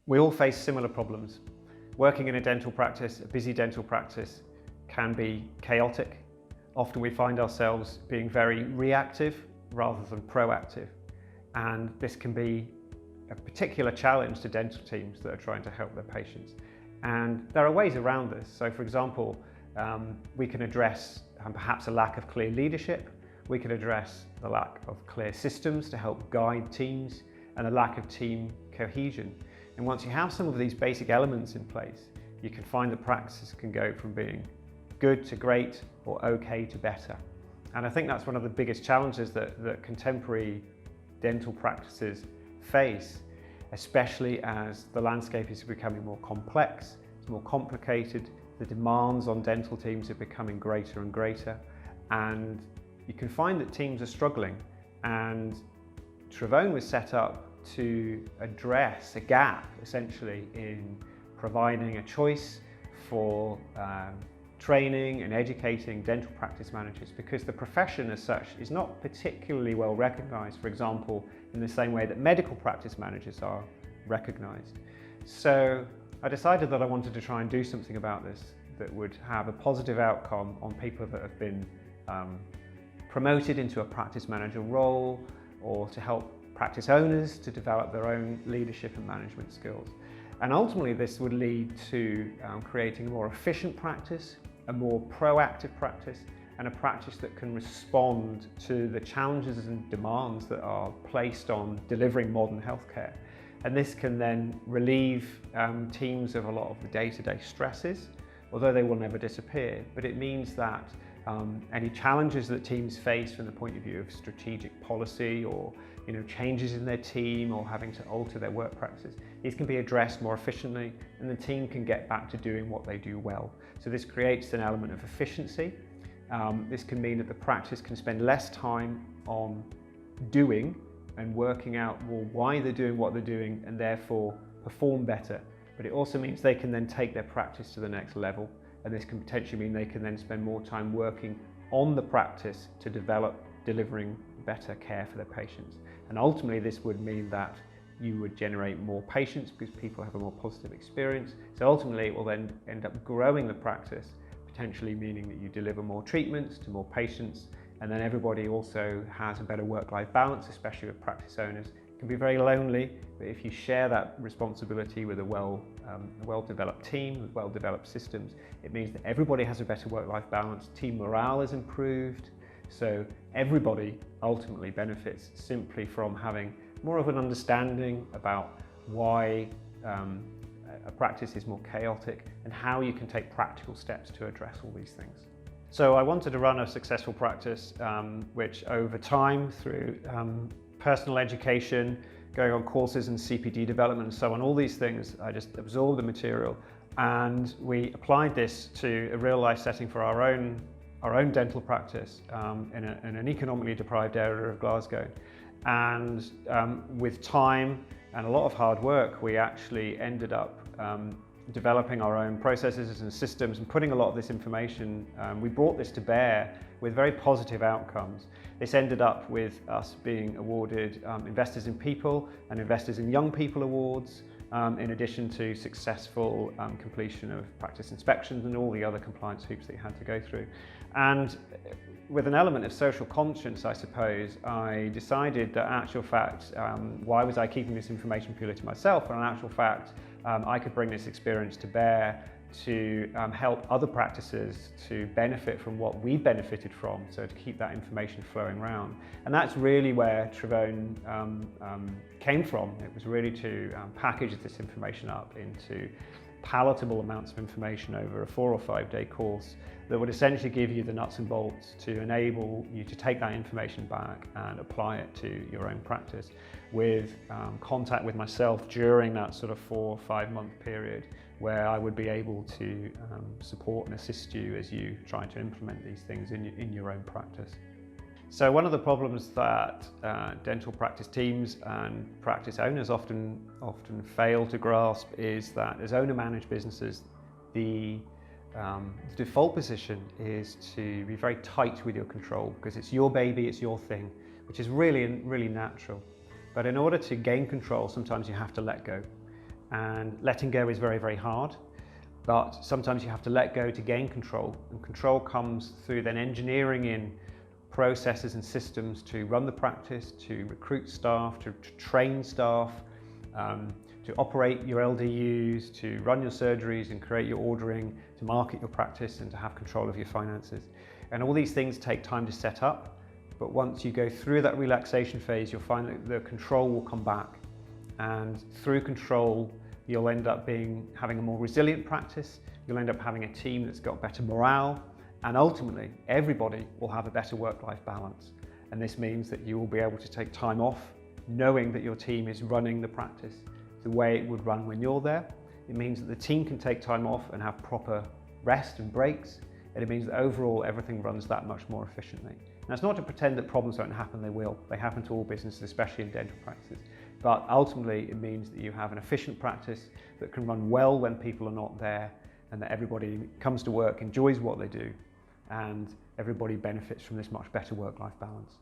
We all face similar problems. Working in a dental practice, a busy dental practice, can be chaotic. Often we find ourselves being very reactive rather than proactive. And this can be a particular challenge to dental teams that are trying to help their patients. And there are ways around this. So for example, we can address perhaps a lack of clear leadership. We can address the lack of clear systems to help guide teams and the lack of team cohesion. And once you have some of these basic elements in place, you can find that practices can go from being good to great or okay to better. And I think that's one of the biggest challenges that contemporary dental practices face, especially as the landscape is becoming more complex, it's more complicated, the demands on dental teams are becoming greater and greater, and you can find that teams are struggling. And Trevone was set up to address a gap, essentially, in providing a choice for training and educating dental practice managers, because the profession as such is not particularly well recognised, for example, in the same way that medical practice managers are recognised. So I decided that I wanted to try and do something about this that would have a positive outcome on people that have been promoted into a practice manager role, or to help practice owners to develop their own leadership and management skills. And ultimately this would lead to creating a more efficient practice, a more proactive practice, and a practice that can respond to the challenges and demands that are placed on delivering modern healthcare. And this can then relieve teams of a lot of the day-to-day stresses, although they will never disappear. But it means that any challenges that teams face from the point of view of strategic policy, or changes in their team, or having to alter their work practices, these can be addressed more efficiently, and the team can get back to doing what they do well. So this creates an element of efficiency. This can mean that the practice can spend less time on doing and working out why they're doing what they're doing, and therefore perform better. But it also means they can then take their practice to the next level, and this can potentially mean they can then spend more time working on the practice to develop delivering better care for their patients. And ultimately this would mean that you would generate more patients because people have a more positive experience. So ultimately it will then end up growing the practice, potentially meaning that you deliver more treatments to more patients, and then everybody also has a better work-life balance, especially with practice owners. It can be very lonely, but if you share that responsibility with a well-developed team, with well-developed systems, it means that everybody has a better work-life balance, team morale is improved, so everybody ultimately benefits simply from having more of an understanding about why a practice is more chaotic and how you can take practical steps to address all these things. So I wanted to run a successful practice which over time, through personal education, going on courses in CPD development and so on, all these things, I just absorbed the material, and we applied this to a real life setting for our own dental practice in an economically deprived area of Glasgow. And with time and a lot of hard work, we actually ended up developing our own processes and systems and putting a lot of this information, we brought this to bear with very positive outcomes. This ended up with us being awarded Investors in People and Investors in Young People awards, in addition to successful completion of practice inspections and all the other compliance hoops that you had to go through. And with an element of social conscience, I suppose, I decided that in actual fact, why was I keeping this information purely to myself? And in actual fact, I could bring this experience to bear to help other practices to benefit from what we benefited from, so to keep that information flowing around. And that's really where Trevone came from. It was really to package this information up into palatable amounts of information over a 4 or 5 day course that would essentially give you the nuts and bolts to enable you to take that information back and apply it to your own practice, with contact with myself during that sort of 4 or 5 month period, where I would be able to support and assist you as you try to implement these things in your own practice. So one of the problems that dental practice teams and practice owners often fail to grasp is that as owner-managed businesses, the default position is to be very tight with your control, because it's your baby, it's your thing, which is really natural. But in order to gain control, sometimes you have to let go. and letting go is very, very hard. But sometimes you have to let go to gain control, and control comes through then engineering in processes and systems to run the practice, to recruit staff, to train staff, to operate your LDUs, to run your surgeries and create your ordering, to market your practice and to have control of your finances. And all these things take time to set up, but once you go through that relaxation phase, you'll find that the control will come back, and through control you'll end up having a more resilient practice, you'll end up having a team that's got better morale, and ultimately everybody will have a better work-life balance. And this means that you will be able to take time off knowing that your team is running the practice the way it would run when you're there. It means that the team can take time off and have proper rest and breaks, and it means that overall everything runs that much more efficiently. Now, it's not to pretend that problems don't happen, they will. They happen to all businesses, especially in dental practices. But ultimately it means that you have an efficient practice that can run well when people are not there, and that everybody comes to work, enjoys what they do, and everybody benefits from this much better work-life balance.